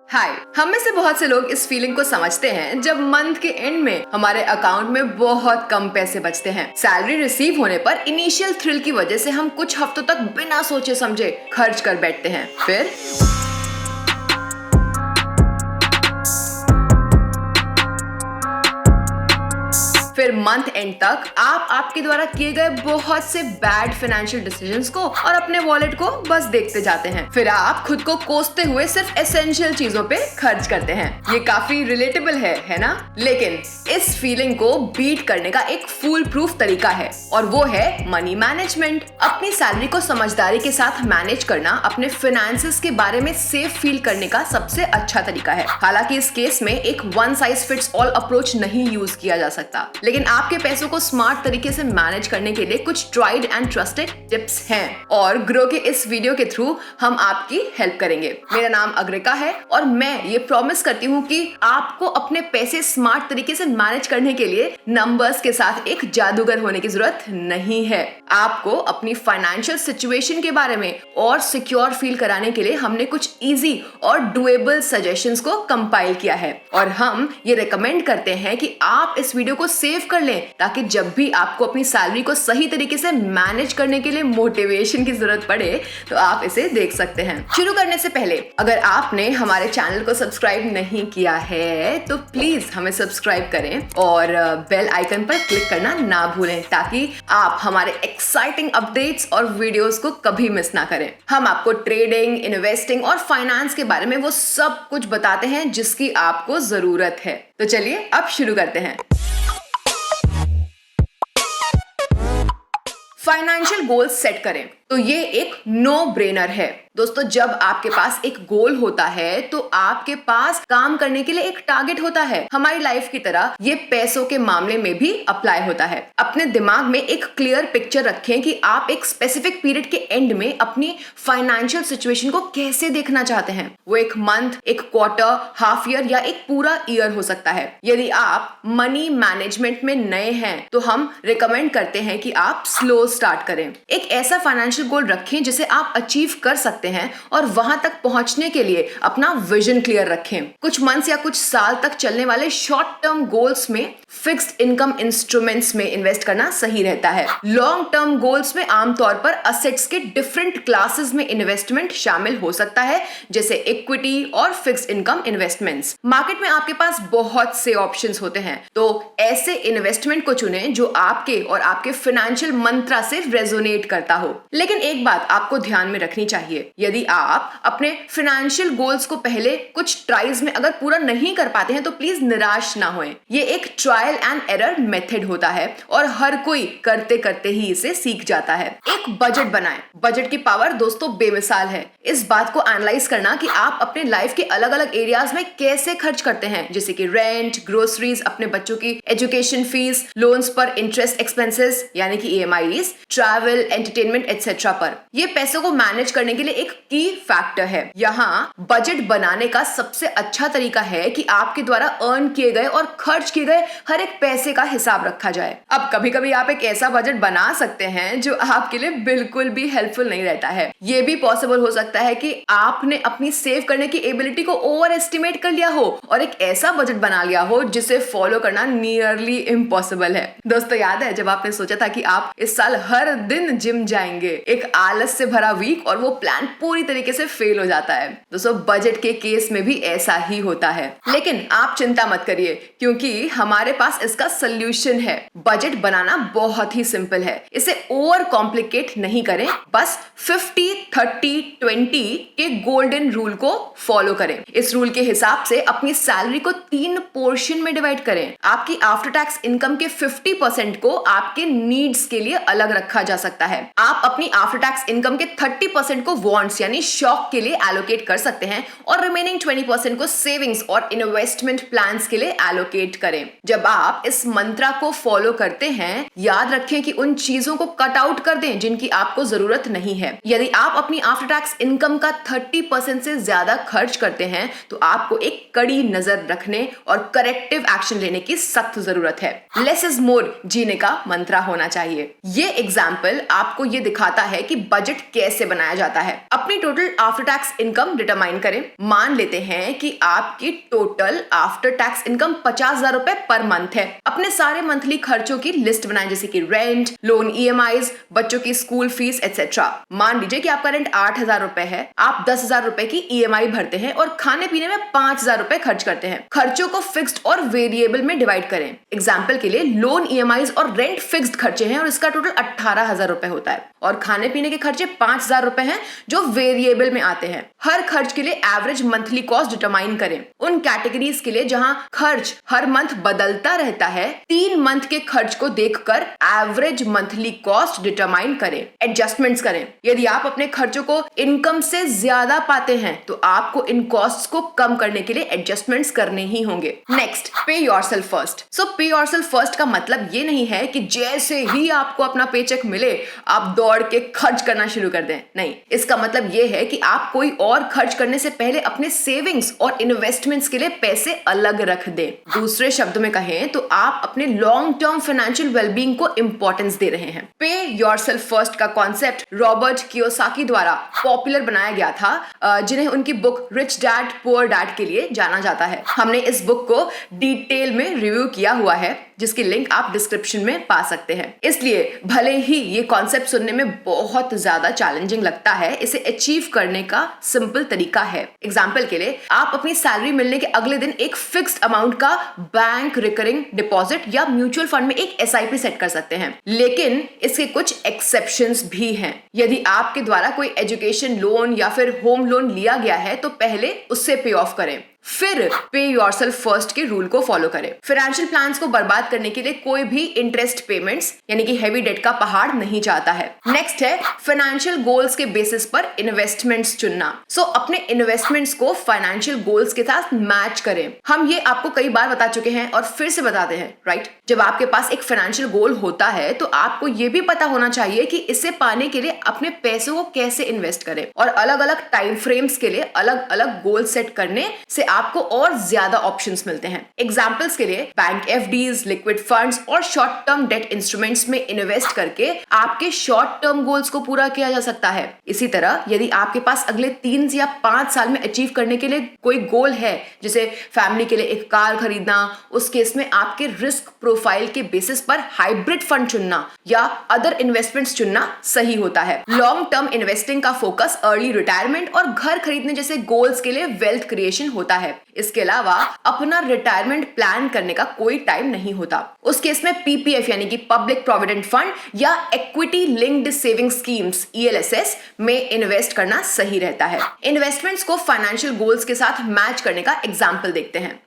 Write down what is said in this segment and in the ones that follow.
हाय, हम में से बहुत से लोग इस फीलिंग को समझते हैं जब मंथ के एंड में हमारे अकाउंट में बहुत कम पैसे बचते हैं। सैलरी रिसीव होने पर इनिशियल थ्रिल की वजह से हम कुछ हफ्तों तक बिना सोचे समझे खर्च कर बैठते हैं। फिर मंथ एंड तक आप आपके द्वारा किए गए बहुत से बैड फाइनेंशियल डिसीजंस को और अपने वॉलेट को बस देखते जाते हैं। फिर आप खुद को कोसते हुए सिर्फ एसेंशियल चीजों पे खर्च करते हैं। ये काफी रिलेटेबल है ना? लेकिन इस फीलिंग को बीट करने का एक फूल प्रूफ तरीका है और वो है मनी मैनेजमेंट। अपनी सैलरी को समझदारी के साथ मैनेज करना अपने फाइनेंसेस के बारे में सेफ फील करने का सबसे अच्छा तरीका है। हालांकि इस केस में एक one size fits all approach नहीं यूज किया जा सकता, लेकिन आपके पैसों को स्मार्ट तरीके से मैनेज करने के लिए कुछ ट्राइड एंड ट्रस्टेड टिप्स हैं और ग्रो के इस वीडियो के थ्रू हम आपकी हेल्प करेंगे। मेरा नाम अग्रिका है और मैं ये प्रॉमिस करती हूँ कि आपको अपने पैसे स्मार्ट तरीके से मैनेज करने के लिए नंबर्स के साथ एक जादूगर होने की जरूरत नहीं है। आपको अपनी फाइनेंशियल सिचुएशन के बारे में और सिक्योर फील कराने के लिए हमने कुछ इजी और डुएबल सजेशंस को कंपाइल किया है और हम ये रेकमेंड करते हैं कि आप इस वीडियो को सेव कर लें ताकि जब भी आपको अपनी सैलरी को सही तरीके से मैनेज करने के लिए मोटिवेशन की जरूरत पड़े तो आप इसे देख सकते हैं। शुरू करने से पहले अगर आपने हमारे चैनल को सब्सक्राइब नहीं किया है तो प्लीज हमें सब्सक्राइब करें और बेल आइकन पर क्लिक करना ना भूलें ताकि आप हमारे एक्साइटिंग अपडेट्स और वीडियोस को कभी मिस ना करें। हम आपको ट्रेडिंग, इन्वेस्टिंग और फाइनेंस के बारे में वो सब कुछ बताते हैं जिसकी आपको जरूरत है। तो चलिए अब शुरू करते हैं। फाइनेंशियल गोल्स सेट करें तो ये एक नो ब्रेनर है। दोस्तों, जब आपके पास एक गोल होता है तो आपके पास काम करने के लिए एक टारगेट होता है। हमारी लाइफ की तरह ये पैसों के मामले में भी अप्लाई होता है। अपने दिमाग में एक क्लियर पिक्चर रखें कि आप एक स्पेसिफिक पीरियड के एंड में अपनी फाइनेंशियल सिचुएशन को कैसे देखना चाहते हैं। वो एक मंथ, एक क्वार्टर, हाफ ईयर या एक पूरा ईयर हो सकता है। यदि आप मनी मैनेजमेंट में नए हैं तो हम रिकमेंड करते हैं कि आप स्लो स्टार्ट करें। एक ऐसा फाइनेंशियल गोल रखें जिसे आप अचीव कर सकते हैं और वहां तक पहुंचने के लिए अपना विजन क्लियर रखें। कुछ मंथ्स या कुछ साल तक चलने वाले शॉर्ट टर्म गोल्स में फिक्स्ड इनकम इंस्ट्रूमेंट्स में इन्वेस्ट करना सही रहता है। लॉन्ग टर्म गोल्स में आमतौर पर असेट्स के डिफरेंट क्लासेस में इन्वेस्टमेंट शामिल हो सकता है, जैसे इक्विटी और फिक्स्ड इनकम इन्वेस्टमेंट्स। मार्केट में आपके पास बहुत से ऑप्शंस होते हैं, तो ऐसे इन्वेस्टमेंट को चुनें जो आपके और आपके फाइनेंशियल मंत्रा से रेजोनेट करता हो। लेकिन एक बात आपको ध्यान में रखनी चाहिए, यदि आप अपने फाइनेंशियल गोल्स को पहले कुछ ट्राइज में अगर पूरा नहीं कर पाते हैं तो प्लीज निराश ना होएं। ये एक ट्रायल एंड एरर मेथड होता है और हर कोई करते करते ही इसे सीख जाता है। एक बजट बनाएं। बजट की पावर दोस्तों बेमिसाल है। इस बात को एनालाइज करना कि आप अपने लाइफ के अलग अलग एरियाज में कैसे खर्च करते हैं, जैसे कि रेंट, ग्रोसरीज, अपने बच्चों की एजुकेशन फीस, लोन्स पर इंटरेस्ट एक्सपेंसेस यानी कि EMIs, ट्रैवल, एंटरटेनमेंट एक्सेट्रा पर। ये पैसों को मैनेज करने के लिए एक की फैक्टर है। यहाँ बजट बनाने का सबसे अच्छा तरीका है कि आपके द्वारा अर्न किए गए और खर्च किए गए हर एक पैसे का हिसाब रखा जाए। अब कभी कभी आप एक ऐसा बजट बना सकते हैं जो आपके लिए बिल्कुल भी हेल्पफुल नहीं रहता है। ये भी पॉसिबल हो सकता है कि आपने अपनी सेव करने की एबिलिटी को ओवर एस्टिमेट कर लिया हो और एक ऐसा बजट बना लिया हो जिसे फॉलो करना नियरली इम्पॉसिबल है। दोस्तों, याद है जब आपने सोचा था कि आप इस साल हर दिन जिम जाएंगे? एक आलस से भरा वीक और वो प्लान पूरी तरीके से फेल हो जाता है। दोस्तों, बजट के केस में भी ऐसा ही होता है, लेकिन आप चिंता मत करिए क्योंकि हमारे पास इसका सॉल्यूशन है। बजट बनाना बहुत ही सिंपल है, इसे ओवर कॉम्प्लिकेट नहीं करें। बस 50-30-20 के गोल्डन रूल को फॉलो करें। इस रूल के हिसाब से अपनी सैलरी को 3 पोर्शन में डिवाइड करें। आपकी आफ्टर टैक्स इनकम के 50% को आपके नीड्स के लिए अलग रखा जा सकता है। आप अपनी आफ्टर टैक्स इनकम के 30% को वॉन्ट्स यानी शौक के लिए एलोकेट कर सकते हैं और रिमेनिंग 20% को सेविंग्स और इन्वेस्टमेंट प्लान्स के लिए एलोकेट करें। जब आप इस मंत्रा को फॉलो करते हैं, याद रखें कि उन चीजों को कट आउट कर दें जिनकी आपको जरूरत नहीं है। यदि आप अपनी आफ्टर टैक्स इनकम का 30% से ज्यादा खर्च करते हैं तो आपको एक कड़ी नजर रखने और करेक्टिव एक्शन लेने की सख्त जरूरत है। लेस इज मोर जीने का मंत्रा होना चाहिए। ये एग्जाम्पल आपको ये दिखाता है कि बजट कैसे बनाया जाता है। अपनी total after tax income determine करें। मान लेते हैं कि आपकी टोटल आफ्टर टैक्स इनकम 50,000 रुपए पर मंथ है। अपने सारे मंथली खर्चों की लिस्ट बनाएं, जैसे कि रेंट, लोन, EMIs, बच्चों की स्कूल फीस एटसेट्रा। मान लीजिए कि आपका रेंट 8,000 रुपए है, आप 10,000 रुपए की EMI भरते हैं और खाने पीने में 5,000 रुपए खर्च करते हैं। खर्चों को फिक्स्ड और वेरिएबल में डिवाइड करें। एग्जाम्पल के लिए लोन, EMIs और रेंट फिक्स्ड खर्चे हैं और इसका टोटल 18,000 रुपए होता है, और खाने पीने के खर्चे 5,000 रुपए हैं जो वेरिएबल में आते हैं। हर खर्च के लिए एवरेज मंथली कॉस्ट डिटरमाइन करें। उन कैटेगरीज के लिए जहां खर्च हर मंथ बदलता रहता है, 3 मंथ के खर्च को देखकर एवरेज मंथली कॉस्ट डिटरमाइन करें। एडजस्टमेंट्स करें। यदि आप अपने खर्चों को इनकम से ज्यादा पाते हैं तो आपको इन कॉस्ट्स को कम करने के लिए एडजस्टमेंट्स करने ही होंगे। नेक्स्ट, पे योरसेल्फ फर्स्ट। सो पे योरसेल्फ फर्स्ट का मतलब ये नहीं है कि जैसे ही आपको अपना पेचेक मिले आप दौड़ के खर्च करना शुरू कर दें। नहीं, इसका मतलब ये है कि आप कोई और खर्च करने से पहले अपने सेविंग्स और इन्वेस्टमेंट्स के लिए पैसे अलग रख दें। दूसरे शब्दों में कहें तो आप अपने लॉन्ग टर्म फाइनेंशियल वेलबींग को इंपॉर्टेंस दे रहे हैं। पे योरसेल्फ फर्स्ट का कॉन्सेप्ट रॉबर्ट कियोसाकी द्वारा पॉपुलर बनाया गया था, जिन्हें उनकी book rich dad poor dad के लिए जाना जाता है। हमने इस बुक को डिटेल में रिव्यू किया हुआ है, जिसकी लिंक आप डिस्क्रिप्शन में पा सकते हैं। इसलिए भले ही ये कॉन्सेप्ट सुनने में बहुत ज्यादा चैलेंजिंग लगता है, इसे अचीव करने का सिंपल तरीका है। एग्जाम्पल के लिए, आप अपनी सैलरी मिलने के अगले दिन एक फिक्स्ड अमाउंट का बैंक रिकरिंग डिपॉजिट या म्यूचुअल फंड में एक SIP सेट कर सकते हैं। लेकिन इसके कुछ एक्सेप्शंस भी हैं। यदि आपके द्वारा कोई एजुकेशन लोन या फिर होम लोन लिया गया है तो पहले उससे पे ऑफ करें, फिर पे योरसेल्फ फर्स्ट के रूल को फॉलो करें। फाइनेंशियल प्लान्स को बर्बाद करने के लिए कोई भी इंटरेस्ट पेमेंट्स यानी कि हेवी डेट का पहाड़ नहीं चाहता है। नेक्स्ट है फाइनेंशियल गोल्स के बेसिस पर इन्वेस्टमेंट्स चुनना। सो अपने इन्वेस्टमेंट्स को फाइनेंशियल गोल्स के साथ मैच करें। हम ये आपको कई बार बता चुके हैं और फिर से बताते हैं, राइट? जब आपके पास एक फाइनेंशियल गोल होता है तो आपको ये भी पता होना चाहिए कि इसे पाने के लिए अपने पैसों को कैसे इन्वेस्ट करें, और अलग अलग टाइम फ्रेम्स के लिए अलग अलग गोल सेट करने से आपको और ज्यादा ऑप्शंस मिलते हैं। एग्जांपल्स के लिए बैंक FDs, लिक्विड फंड्स और शॉर्ट टर्म डेट इंस्ट्रूमेंट्स में इन्वेस्ट करके आपके शॉर्ट टर्म गोल्स को पूरा किया जा सकता है। इसी तरह यदि आपके पास अगले 3 या 5 साल में अचीव करने के लिए कोई गोल है, जैसे फैमिली के लिए एक कार खरीदना, उस केस में आपके रिस्क प्रोफाइल के बेसिस पर हाइब्रिड फंड चुनना या अदर इन्वेस्टमेंट्स चुनना सही होता है। लॉन्ग टर्म इन्वेस्टिंग का फोकस अर्ली रिटायरमेंट और घर खरीदने जैसे गोल्स के लिए वेल्थ क्रिएशन होता है। इसके अलावा अपना रिटायरमेंट प्लान करने का कोई टाइम नहीं होता। उस केस में PPF यानी कि पब्लिक प्रोविडेंट फंड या equity linked saving schemes ELSS में इन्वेस्ट करना सही रहता है। इन्वेस्टमेंट्स को फाइनेंशियल गोल्स के साथ मैच करने का एग्जांपल देखते हैं।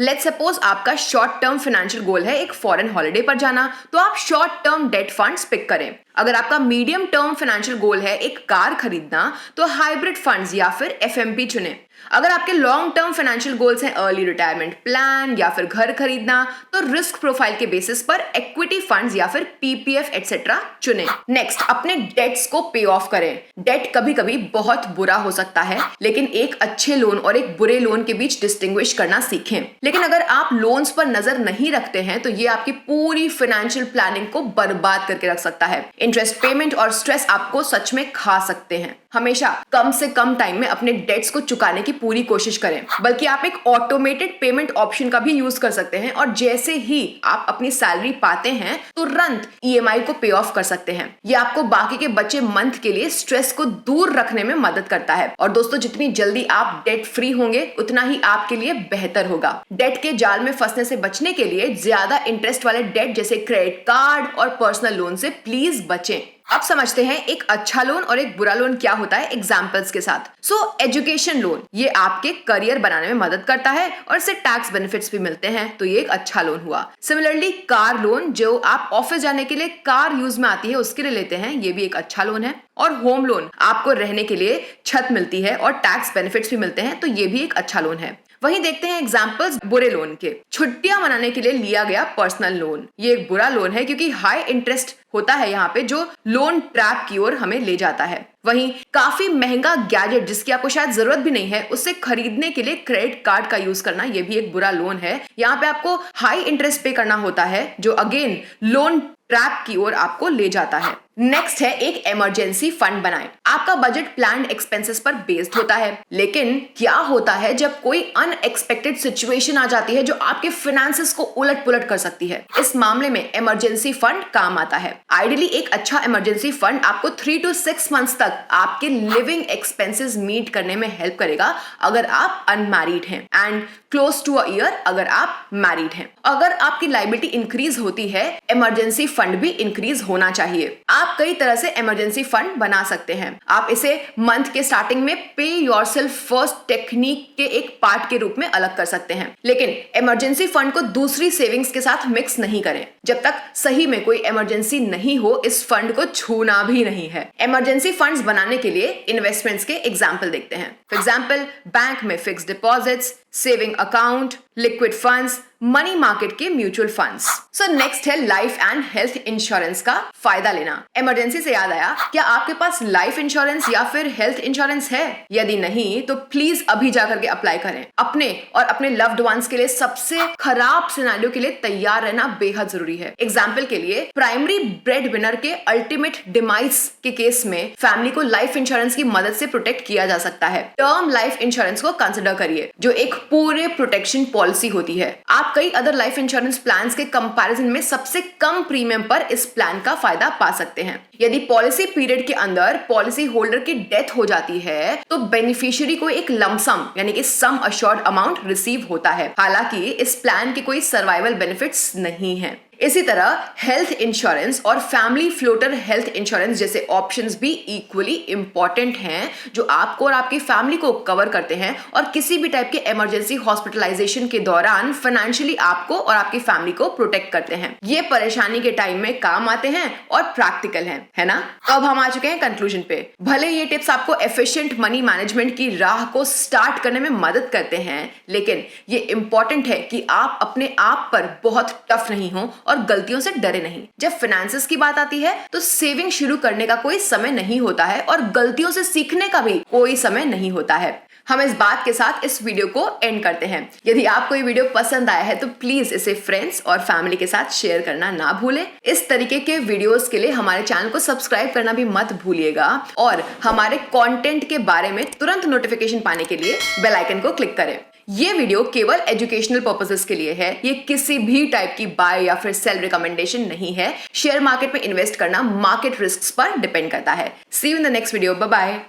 लेट्स सपोज आपका शॉर्ट टर्म फाइनेंशियल गोल है एक फॉरेन हॉलिडे पर जाना, तो आप short term debt funds pick करें। अगर आपका मीडियम टर्म फाइनेंशियल गोल है एक कार खरीदना, तो हाइब्रिड फंड्स या फिर FMP चुनें। अगर आपके लॉन्ग टर्म फाइनेंशियल गोल्स हैं अर्ली रिटायरमेंट प्लान या फिर घर खरीदना, तो रिस्क प्रोफाइल के बेसिस पर इक्विटी फंड्स या फिर PPF एटसेट्रा चुनें। नेक्स्ट, अपने डेट्स को पे ऑफ करें। डेट कभी कभी बहुत बुरा हो सकता है, लेकिन एक अच्छे लोन और एक बुरे लोन के बीच डिस्टिंग्विश करना सीखें। लेकिन अगर आप लोन्स पर नजर नहीं रखते हैं तो ये आपकी पूरी फाइनेंशियल प्लानिंग को बर्बाद करके रख सकता है। इंटरेस्ट पेमेंट और स्ट्रेस आपको सच में खा सकते हैं। हमेशा कम से कम टाइम में अपने डेट्स को चुकाने की पूरी कोशिश करें, बल्कि आप एक ऑटोमेटेड पेमेंट ऑप्शन का भी यूज कर सकते हैं और जैसे ही आप अपनी सैलरी पाते हैं तुरंत EMI को पे ऑफ कर सकते हैं। ये आपको बाकी के बचे मंथ के लिए स्ट्रेस को दूर रखने में मदद करता है। और दोस्तों, जितनी जल्दी आप डेट फ्री होंगे उतना ही आपके लिए बेहतर होगा। डेट के जाल में फंसने से बचने के लिए ज्यादा इंटरेस्ट वाले डेट जैसे क्रेडिट कार्ड और पर्सनल लोन से प्लीज बचें। अब समझते हैं एक अच्छा लोन और एक बुरा लोन क्या होता है एग्जाम्पल्स के साथ। सो एजुकेशन लोन, ये आपके करियर बनाने में मदद करता है और इससे टैक्स बेनिफिट्स भी मिलते हैं, तो ये एक अच्छा लोन हुआ। सिमिलरली कार लोन, जो आप ऑफिस जाने के लिए कार यूज में आती है उसके लिए लेते हैं, ये भी एक अच्छा लोन है। और होम लोन, आपको रहने के लिए छत मिलती है और टैक्स बेनिफिट्स भी मिलते हैं, तो ये भी एक अच्छा लोन है। वहीं देखते हैं एग्जाम्पल्स बुरे लोन के। छुट्टियां मनाने के लिए लिया गया पर्सनल लोन, ये एक बुरा लोन है क्योंकि हाई इंटरेस्ट होता है यहाँ पे, जो लोन ट्रैप की ओर हमें ले जाता है। वहीं काफी महंगा गैजेट जिसकी आपको शायद जरूरत भी नहीं है, उससे खरीदने के लिए क्रेडिट कार्ड का यूज करना, ये भी एक बुरा लोन है। यहाँ पे आपको हाई इंटरेस्ट पे करना होता है, जो अगेन लोन ट्रैप की ओर आपको ले जाता है। नेक्स्ट है एक इमरजेंसी फंड बनाएं। आपका बजट प्लान्ड एक्सपेंसेस पर बेस्ड होता है, लेकिन क्या होता है जब कोई अनएक्सपेक्टेड सिचुएशन आ जाती है जो आपके फाइनेंसेस को उलट पुलट कर सकती है। इस मामले में इमरजेंसी फंड काम आता है। आइडियली एक अच्छा इमरजेंसी फंड आपको 3 to 6 मंथ्स तक आपके लिविंग एक्सपेंसेस मीट करने में हेल्प करेगा अगर आप अनमैरिड हैं, and close to a year अगर आप मैरिड हैं। अगर आपकी लायबिलिटी इंक्रीज होती है, इमरजेंसी फंड भी इंक्रीज होना चाहिए। आप कई तरह से इमरजेंसी फंड बना सकते हैं। आप इसे मंथ के स्टार्टिंग में पे योरसेल्फ फर्स्ट टेक्निक के एक पार्ट के रूप में अलग कर सकते हैं, लेकिन इमरजेंसी फंड को दूसरी सेविंग्स के साथ मिक्स नहीं करें। जब तक सही में कोई इमरजेंसी नहीं हो, इस फंड को छूना भी नहीं है। इमरजेंसी फंड्स बनाने के लिए इन्वेस्टमेंट्स के एग्जाम्पल देखते हैं। फॉर एग्जाम्पल, बैंक में fix deposits, saving account, liquid funds, money market के म्यूचुअल फंड्स। सो नेक्स्ट है लाइफ एंड हेल्थ इंश्योरेंस का फायदा लेना। इमरजेंसी से याद आया, क्या आपके पास लाइफ इंश्योरेंस या फिर हेल्थ इंश्योरेंस है? यदि नहीं तो प्लीज अभी जाकर के अप्लाई करें। अपने और अपने लव्ड वंस के लिए सबसे खराब सिनेरियो के लिए तैयार रहना बेहद जरूरी है। एग्जाम्पल के लिए, प्राइमरी ब्रेड विनर के अल्टीमेट डिमाइस के केस में फैमिली को लाइफ इंश्योरेंस की मदद से प्रोटेक्ट किया जा सकता है। टर्म लाइफ इंश्योरेंस को कंसिडर करिए, जो एक पूरे प्रोटेक्शन पॉलिसी होती है। आप कई अदर लाइफ इंश्योरेंस प्लान्स के कंपैरिजन में सबसे कम प्रीमियम पर इस प्लान का फायदा पा सकते हैं। यदि पॉलिसी पीरियड के अंदर पॉलिसी होल्डर की डेथ हो जाती है तो बेनिफिशियरी को एक लमसम यानी कि सम अश्योर्ड अमाउंट रिसीव होता है। हालांकि इस प्लान के कोई सर्वाइवल बेनिफिट्स नहीं है। इसी तरह हेल्थ इंश्योरेंस और फैमिली फ्लोटर हेल्थ इंश्योरेंस जैसे ऑप्शंस भी इक्वली इंपॉर्टेंट हैं, जो आपको और आपकी फैमिली को कवर करते हैं और किसी भी टाइप के इमरजेंसी हॉस्पिटलाइजेशन के दौरान फाइनेंशियली आपको और आपकी फैमिली को प्रोटेक्ट करते हैं। ये परेशानी के टाइम में काम आते हैं और प्रैक्टिकल हैं, है ना? तो अब हम आ चुके हैं कंक्लूजन पे। भले ये टिप्स आपको एफिशिएंट मनी मैनेजमेंट की राह को स्टार्ट करने में मदद करते हैं, लेकिन ये इंपॉर्टेंट है कि आप अपने आप पर बहुत टफ नहीं हो और गलतियों से डरे नहीं। जब फाइनेंसेस की बात आती है तो सेविंग शुरू करने का कोई समय नहीं होता है और गलतियों से सीखने का भी कोई समय नहीं होता है। हम इस बात के साथ इस वीडियो को एंड करते हैं। यदि आपको ये वीडियो पसंद आया है तो प्लीज इसे फ्रेंड्स और फैमिली के साथ शेयर करना ना भूलें। इस तरीके के वीडियोस के लिए हमारे चैनल को सब्सक्राइब करना भी मत भूलिएगा और हमारे कंटेंट के बारे में तुरंत नोटिफिकेशन पाने के लिए बेल आइकन को क्लिक करें। ये वीडियो केवल एजुकेशनल पर्पसेस के लिए है। ये किसी भी टाइप की बाय या फिर सेल रिकमेंडेशन नहीं है। शेयर मार्केट में इन्वेस्ट करना मार्केट रिस्क्स पर डिपेंड करता है। See you in the next video. Bye bye.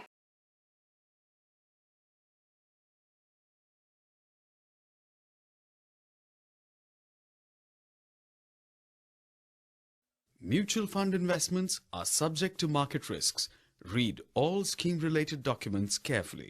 Mutual fund investments are subject to market risks. Read all scheme-related documents carefully.